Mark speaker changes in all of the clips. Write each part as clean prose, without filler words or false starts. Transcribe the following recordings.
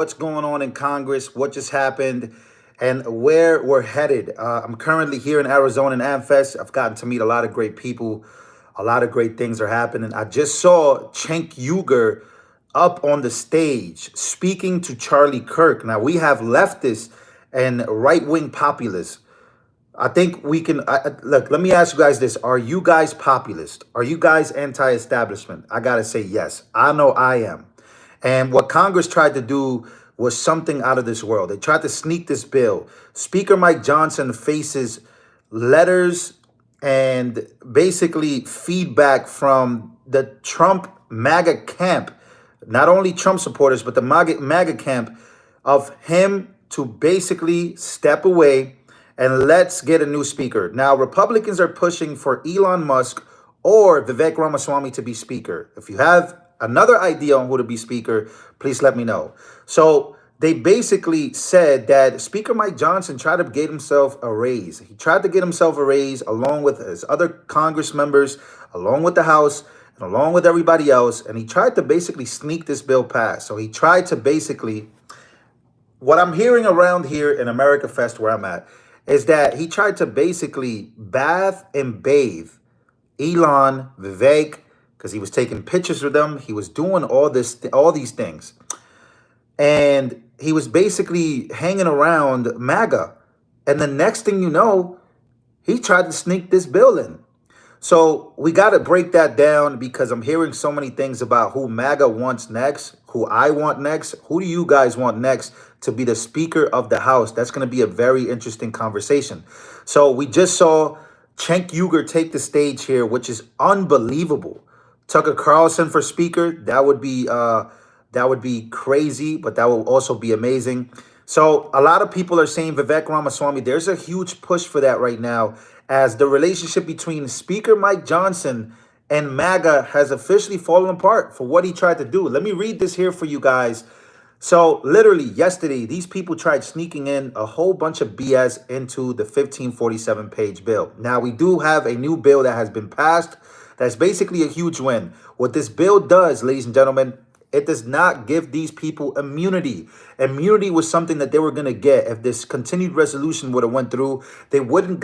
Speaker 1: what's going on in Congress, what just happened, and where we're headed. I'm currently here in Arizona in AmFest. I've gotten to meet a lot of great people. A lot of great things are happening. I just saw Cenk Uygur up on the stage speaking to Charlie Kirk. Now, we have leftists and right-wing populists. I think we can look. Let me ask you guys this: are you guys populist? Are you guys anti-establishment? I gotta say yes. I know I am. And what Congress tried to do was something out of this world. They tried to sneak this bill. Speaker Mike Johnson faces letters and basically feedback from the Trump MAGA camp, not only Trump supporters, but the MAGA camp, of him to basically step away and let's get a new speaker. Now, Republicans are pushing for Elon Musk or Vivek Ramaswamy to be speaker. If you have another idea on who to be speaker, please let me know. So they basically said that Speaker Mike Johnson tried to get himself a raise. He tried to get himself a raise along with his other Congress members, along with the House, and along with everybody else. And he tried to basically sneak this bill past. So he tried to basically, what I'm hearing around here in America Fest where I'm at, is that he tried to basically bath and bathe Elon, Vivek, because he was taking pictures with them. He was doing all these things. And he was basically hanging around MAGA. And the next thing you know, he tried to sneak this bill in. So we got to break that down because I'm hearing so many things about who MAGA wants next, who I want next. Who do you guys want next to be the Speaker of the House? That's going to be a very interesting conversation. So we just saw Cenk Uygur take the stage here, which is unbelievable. Tucker Carlson for Speaker, that would be crazy, but that will also be amazing. So a lot of people are saying Vivek Ramaswamy. There's a huge push for that right now, as the relationship between Speaker Mike Johnson and MAGA has officially fallen apart for what he tried to do. Let me read this here for you guys. So literally yesterday, these people tried sneaking in a whole bunch of BS into the 1547 page bill. Now, we do have a new bill that has been passed. That's basically a huge win. What this bill does, ladies and gentlemen, it does not give these people immunity. Immunity was something that they were going to get. If this continued resolution would have went through, they would have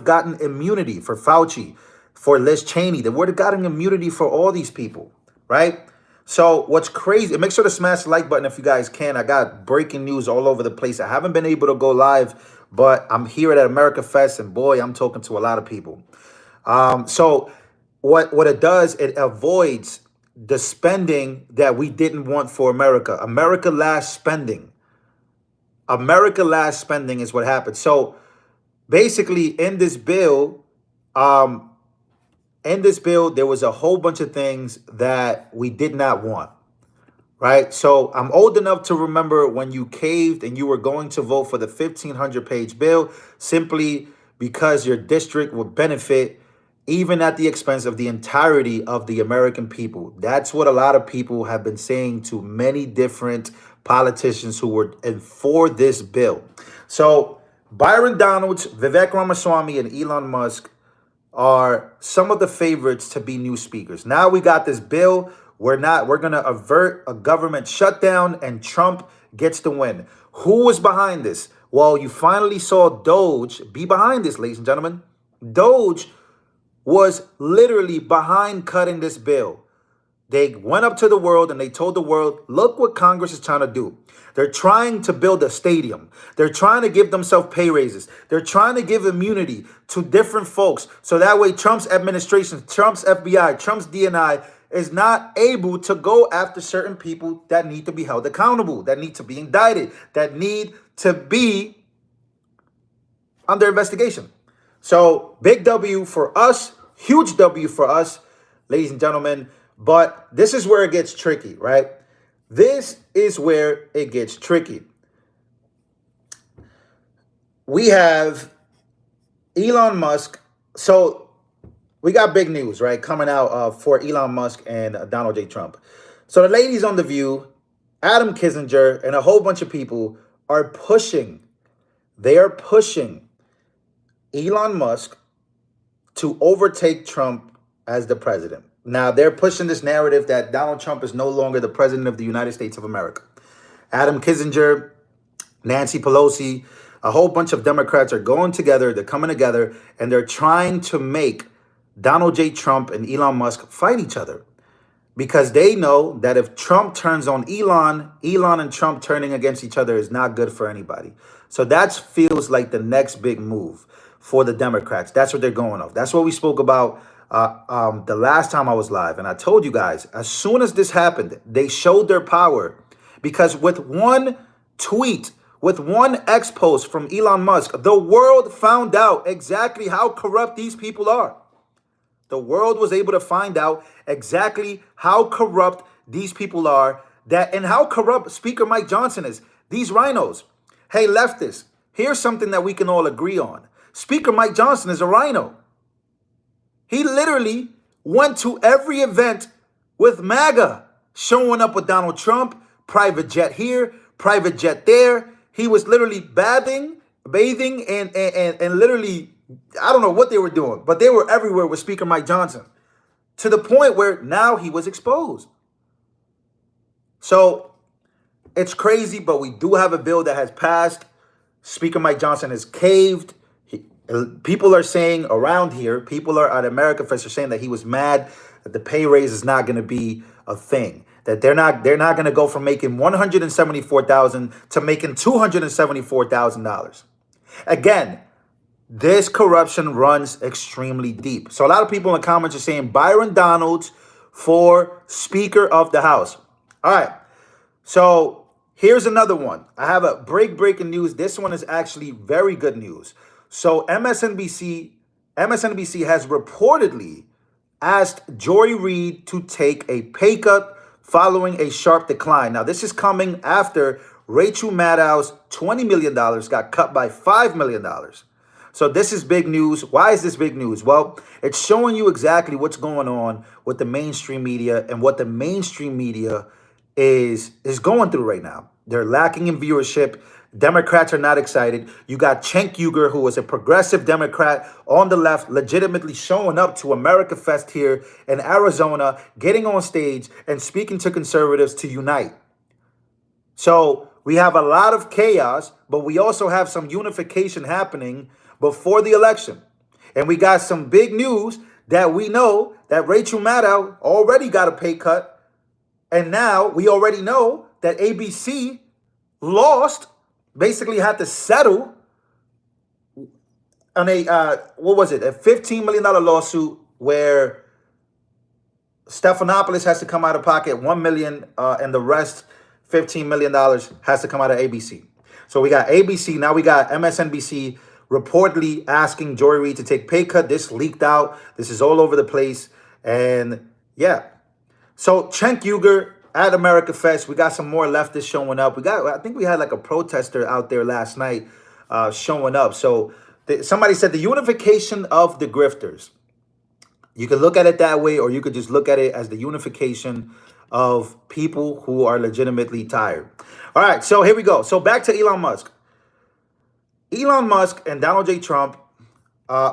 Speaker 1: gotten immunity for Fauci, for Liz Cheney. They would have gotten immunity for all these people, right? So what's crazy, make sure to smash the like button if you guys can. I got breaking news all over the place. I haven't been able to go live, but I'm here at America Fest, and boy, I'm talking to a lot of people. So what it does, it avoids the spending that we didn't want for America. America last spending. America last spending is what happened. So basically in this bill, there was a whole bunch of things that we did not want, right? So I'm old enough to remember when you caved and you were going to vote for the 1,500 page bill simply because your district would benefit even at the expense of the entirety of the American people. That's what a lot of people have been saying to many different politicians who were for this bill. So Byron Donalds, Vivek Ramaswamy, and Elon Musk are some of the favorites to be new speakers. Now we got this bill. We're going to avert a government shutdown and Trump gets the win. Who was behind this? Well, you finally saw Doge be behind this, ladies and gentlemen. Doge was literally behind cutting this bill. They went up to the world and they told the world, look what Congress is trying to do. They're trying to build a stadium. They're trying to give themselves pay raises. They're trying to give immunity to different folks. So that way Trump's administration, Trump's FBI, Trump's DNI is not able to go after certain people that need to be held accountable, that need to be indicted, that need to be under investigation. So big W for us, huge W for us, ladies and gentlemen. But this is where it gets tricky, right? This is where it gets tricky. We have Elon Musk. So we got big news, right, coming out for Elon Musk and Donald J. Trump. So the ladies on The View, Adam Kinzinger, and a whole bunch of people are pushing. They are pushing Elon Musk to overtake Trump as the president. Now, they're pushing this narrative that Donald Trump is no longer the president of the United States of America. Adam Kinzinger, Nancy Pelosi, a whole bunch of Democrats are going together. They're coming together and they're trying to make Donald J. Trump and Elon Musk fight each other, because they know that if Trump turns on Elon, Elon and Trump turning against each other is not good for anybody. So that feels like the next big move for the Democrats. That's what they're going off. That's what we spoke about the last time I was live. And I told you guys, as soon as this happened, they showed their power, because with one tweet, with one X post from Elon Musk, the world found out exactly how corrupt these people are. The world was able to find out exactly how corrupt these people are, and how corrupt Speaker Mike Johnson is. These rhinos. Hey, leftists, here's something that we can all agree on. Speaker Mike Johnson is a rhino. He literally went to every event with MAGA, showing up with Donald Trump, private jet here, private jet there. He was literally bathing and literally, I don't know what they were doing, but they were everywhere with Speaker Mike Johnson, to the point where now he was exposed. So it's crazy, but we do have a bill that has passed. Speaker Mike Johnson has caved. People are saying around here, people are at America Fest are saying that he was mad that the pay raise is not going to be a thing. That they're not going to go from making $174,000 to making $274,000. Again, this corruption runs extremely deep. So a lot of people in the comments are saying Byron Donalds for Speaker of the House. All right. So here's another one. I have a breaking news. This one is actually very good news. So MSNBC has reportedly asked Joy Reid to take a pay cut following a sharp decline. Now, this is coming after Rachel Maddow's $20 million got cut by $5 million. So this is big news. Why is this big news? Well, it's showing you exactly what's going on with the mainstream media and what the mainstream media is going through right now. They're lacking in viewership. Democrats are not excited. You got Cenk Uygur, who was a progressive Democrat on the left, legitimately showing up to America Fest here in Arizona, getting on stage and speaking to conservatives to unite. So we have a lot of chaos, but we also have some unification happening before the election. And we got some big news that we know that Rachel Maddow already got a pay cut. And now we already know that ABC lost, basically had to settle on a, what was it? A $15 million lawsuit where Stephanopoulos has to come out of pocket $1 million and the rest, $15 million, has to come out of ABC. So we got ABC. Now we got MSNBC reportedly asking Joy Reid to take pay cut. This leaked out. This is all over the place. And yeah. So Cenk Uygur at America Fest, we got some more leftists showing up. I think we had like a protester out there last night showing up. So somebody said the unification of the grifters. You could look at it that way, or you could just look at it as the unification of people who are legitimately tired. All right, so here we go. So back to Elon Musk. Elon Musk and Donald J. Trump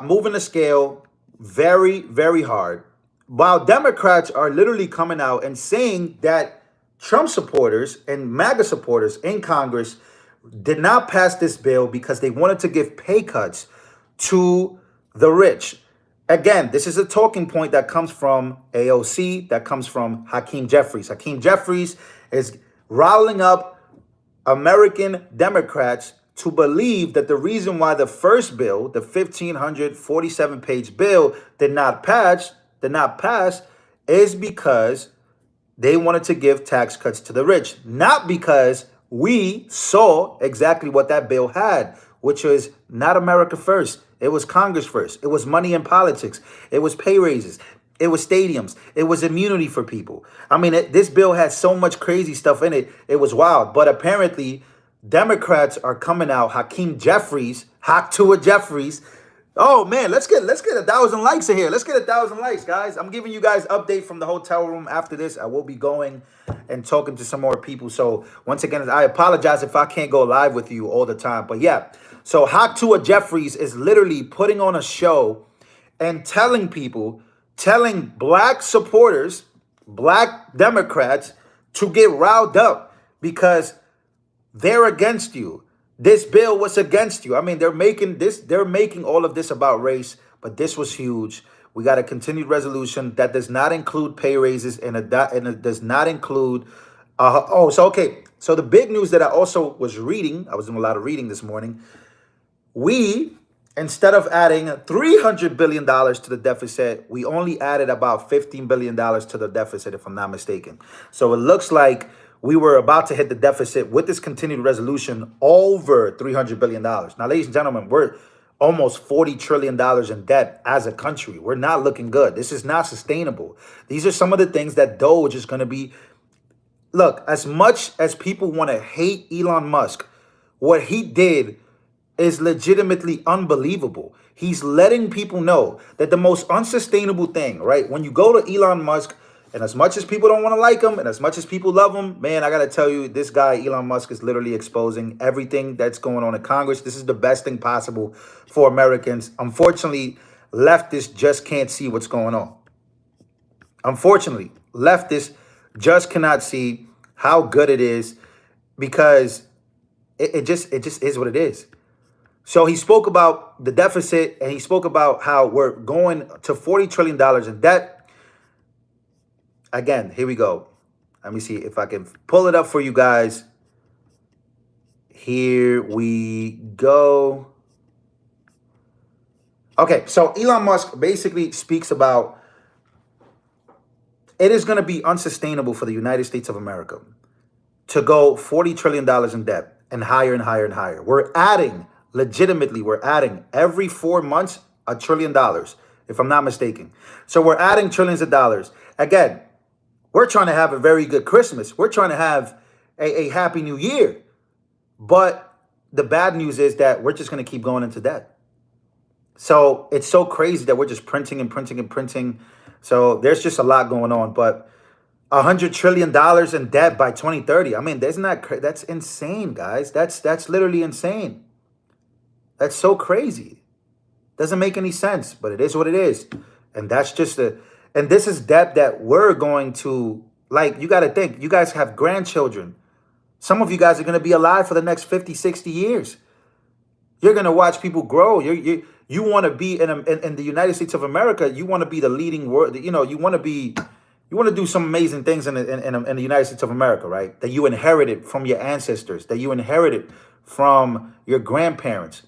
Speaker 1: moving the scale very, very hard, while Democrats are literally coming out and saying that Trump supporters and MAGA supporters in Congress did not pass this bill because they wanted to give pay cuts to the rich. Again, this is a talking point that comes from AOC, that comes from Hakeem Jeffries. Hakeem Jeffries is riling up American Democrats to believe that the reason why the first bill, the 1,547-page bill, did not pass is because they wanted to give tax cuts to the rich, not because we saw exactly what that bill had, which was not America first. It was Congress first. It was money in politics. It was pay raises. It was stadiums. It was immunity for people. I mean, this bill had so much crazy stuff in it. It was wild. But apparently, Democrats are coming out. Hakeem Jeffries, Jeffries. Oh man, let's get 1,000 likes in here. Let's get 1,000 likes, guys. I'm giving you guys update from the hotel room. After this, I will be going and talking to some more people. So once again, I apologize if I can't go live with you all the time. But yeah, so Jeffries is literally putting on a show and telling black supporters, black Democrats, to get riled up because They're against you. This bill was against you. I mean, they're making all of this about race, but this was huge. We got a continued resolution that does not include pay raises and it does not include okay. So the big news that I also was reading, I was doing a lot of reading this morning. We, instead of adding $300 billion to the deficit, we only added about $15 billion to the deficit, if I'm not mistaken. So it looks like we were about to hit the deficit with this continued resolution over $300 billion. Now, ladies and gentlemen, we're almost $40 trillion in debt as a country. We're not looking good. This is not sustainable. These are some of the things that Doge is going to be. Look, as much as people want to hate Elon Musk, what he did is legitimately unbelievable. He's letting people know that the most unsustainable thing, right? When you go to Elon Musk, and as much as people don't want to like him, and as much as people love him, man, I got to tell you, this guy, Elon Musk, is literally exposing everything that's going on in Congress. This is the best thing possible for Americans. Unfortunately, leftists just can't see what's going on. Unfortunately, leftists just cannot see how good it is because it just is what it is. So he spoke about the deficit and he spoke about how we're going to $40 trillion in debt. Again, here we go. Let me see if I can pull it up for you guys. Here we go. Okay, so Elon Musk basically speaks about it is going to be unsustainable for the United States of America to go $40 trillion in debt and higher and higher and higher. We're adding every 4 months $1 trillion, if I'm not mistaken. So we're adding trillions of dollars. Again, we're trying to have a very good Christmas. We're trying to have a happy new year. But the bad news is that we're just going to keep going into debt. So it's so crazy that we're just printing and printing and printing. So there's just a lot going on. But $100 trillion in debt by 2030. I mean, that's insane, guys. That's literally insane. That's so crazy. Doesn't make any sense, but it is what it is. And that's just and this is debt that we're going to, like, you got to think, you guys have grandchildren. Some of you guys are going to be alive for the next 50, 60 years. You're going to watch people grow. You want to be in the United States of America. You want to be the leading world. You know, you want to do some amazing things in the United States of America, right? That you inherited from your ancestors, that you inherited from your grandparents.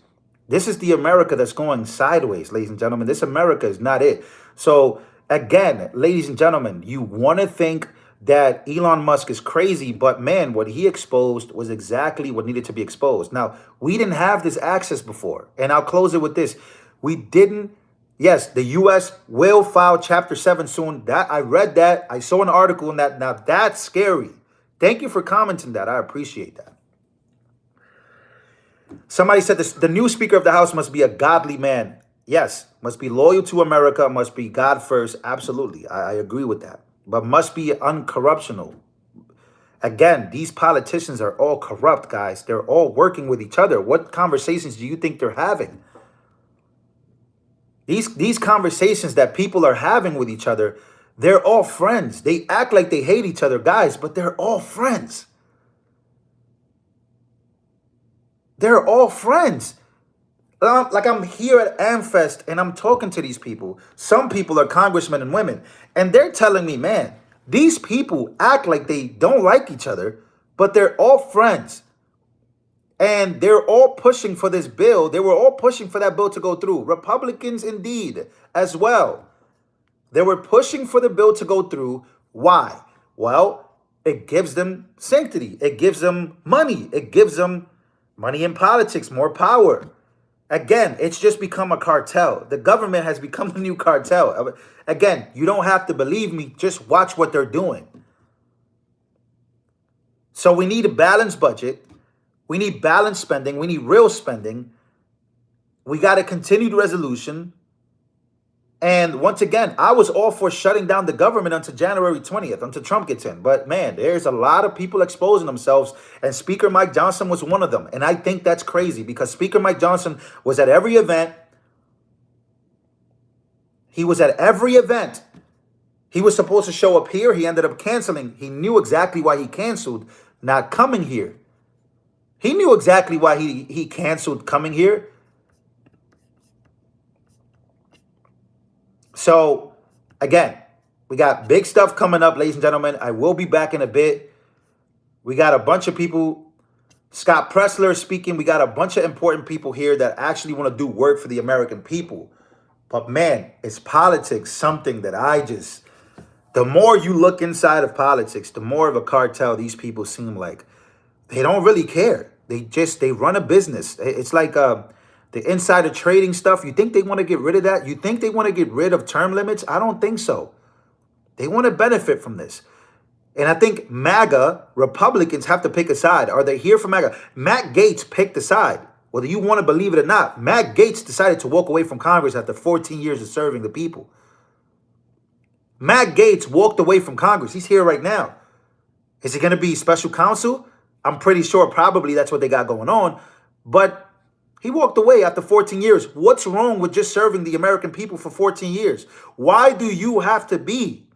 Speaker 1: This is the America that's going sideways, ladies and gentlemen. This America is not it. So again, ladies and gentlemen, you want to think that Elon Musk is crazy, but man, what he exposed was exactly what needed to be exposed. Now, we didn't have this access before, and I'll close it with this. We didn't. Yes, the U.S. will file Chapter 7 soon. That I read that. I saw an article on that. Now, that's scary. Thank you for commenting that. I appreciate that. Somebody said this, the new Speaker of the House must be a godly man. Yes, must be loyal to America, must be God first. Absolutely. I agree with that. But must be uncorruptional. Again, these politicians are all corrupt, guys. They're all working with each other. What conversations do you think they're having? These conversations that people are having with each other, they're all friends. They act like they hate each other, guys, but they're all friends. They're all friends. Like I'm here at AmFest and I'm talking to these people. Some people are congressmen and women. And they're telling me, man, these people act like they don't like each other, but they're all friends. And they're all pushing for this bill. They were all pushing for that bill to go through. Republicans indeed as well. They were pushing for the bill to go through. Why? Well, it gives them sanctity. It gives them money. It gives them money in politics, more power. Again, it's just become a cartel. The government has become the new cartel. Again, you don't have to believe me. Just watch what they're doing. So we need a balanced budget. We need balanced spending. We need real spending. We got a continued resolution. And once again, I was all for shutting down the government until January 20th, until Trump gets in. But man, there's a lot of people exposing themselves. And Speaker Mike Johnson was one of them. And I think that's crazy because Speaker Mike Johnson was at every event. He was at every event. He was supposed to show up here. He ended up canceling. He knew exactly why he canceled, not coming here. He knew exactly why he canceled coming here. So, again, we got big stuff coming up, ladies and gentlemen. I will be back in a bit. We got a bunch of people. Scott Pressler speaking. We got a bunch of important people here that actually want to do work for the American people. But man, is politics something that the more you look inside of politics, the more of a cartel these people seem like. They don't really care. They run a business. It's like the insider trading stuff. You think they want to get rid of that? You think they want to get rid of term limits? I don't think so. They want to benefit from this. And I think MAGA Republicans have to pick a side. Are they here for MAGA? Matt Gaetz picked a side. Whether you want to believe it or not, Matt Gaetz decided to walk away from Congress after 14 years of serving the people. Matt Gaetz walked away from Congress. He's here right now. Is it going to be special counsel? I'm pretty sure probably that's what they got going on. But he walked away after 14 years. What's wrong with just serving the American people for 14 years? Why do you have to be?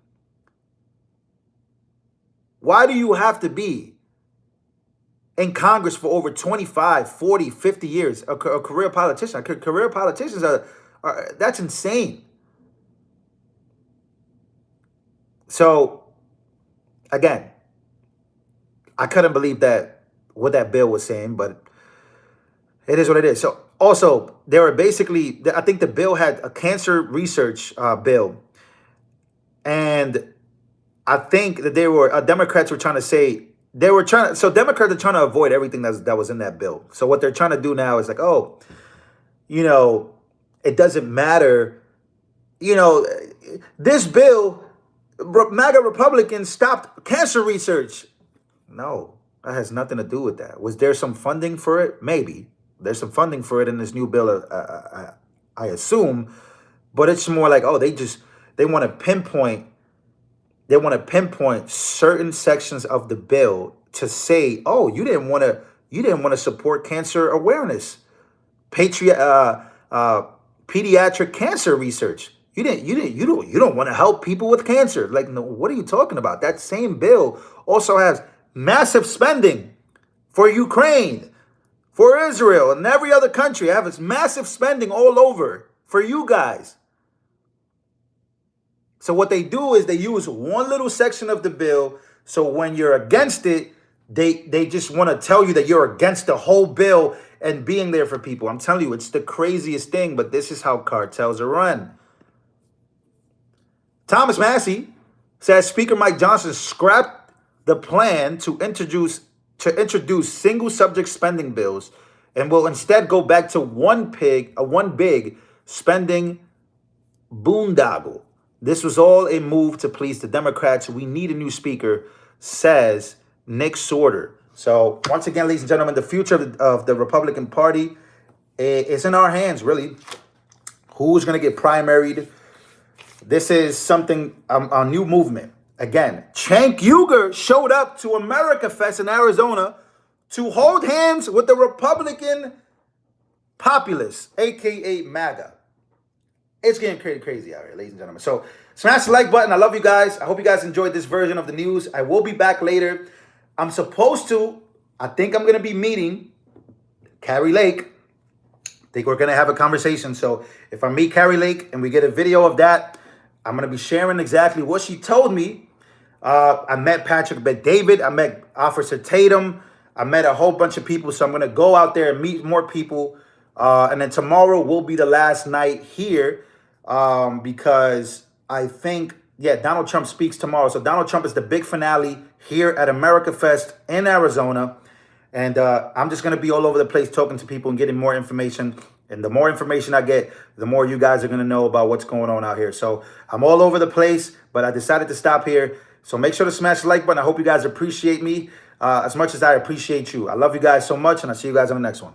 Speaker 1: Why do you have to be in Congress for over 25, 40, 50 years? A career politician. Career politicians that's insane. So, again, I couldn't believe what that bill was saying, but it is what it is. So, also, there were basically, I think the bill had a cancer research bill, and I think that Democrats were trying to say, Democrats are trying to avoid everything that was in that bill. So what they're trying to do now is like, oh, it doesn't matter. This bill, MAGA Republicans stopped cancer research. No, that has nothing to do with that. Was there some funding for it? Maybe. There's some funding for it in this new bill, I assume. But it's more like, oh, they want to pinpoint certain sections of the bill to say, oh, you didn't want to support cancer awareness, pediatric cancer research. You don't want to help people with cancer. Like, no, what are you talking about? That same bill also has massive spending for Ukraine, for Israel, and every other country. I have this massive spending all over for you guys. So what they do is they use one little section of the bill. So when you're against it, they just want to tell you that you're against the whole bill and being there for people. I'm telling you, it's the craziest thing, but this is how cartels are run. Thomas Massey says Speaker Mike Johnson scrapped the plan to introduce single subject spending bills and will instead go back to one big spending boondoggle. This was all a move to please the Democrats. We need a new speaker, says Nick Sorter. So once again, ladies and gentlemen, the future of the Republican Party is in our hands, really. Who's going to get primaried? This is something, a new movement. Again, Cenk Uygur showed up to America Fest in Arizona to hold hands with the Republican populace, a.k.a. MAGA. It's getting crazy out here, ladies and gentlemen. So smash the like button. I love you guys. I hope you guys enjoyed this version of the news. I will be back later. I think I'm going to be meeting Kari Lake. I think we're going to have a conversation. So if I meet Kari Lake and we get a video of that, I'm going to be sharing exactly what she told me. I met Patrick Bet-David. I met Officer Tatum. I met a whole bunch of people. So I'm going to go out there and meet more people. And then tomorrow will be the last night here because I think, Donald Trump speaks tomorrow. So Donald Trump is the big finale here at America Fest in Arizona. And I'm just going to be all over the place talking to people and getting more information. And the more information I get, the more you guys are going to know about what's going on out here. So I'm all over the place, but I decided to stop here. So make sure to smash the like button. I hope you guys appreciate me as much as I appreciate you. I love you guys so much, and I'll see you guys on the next one.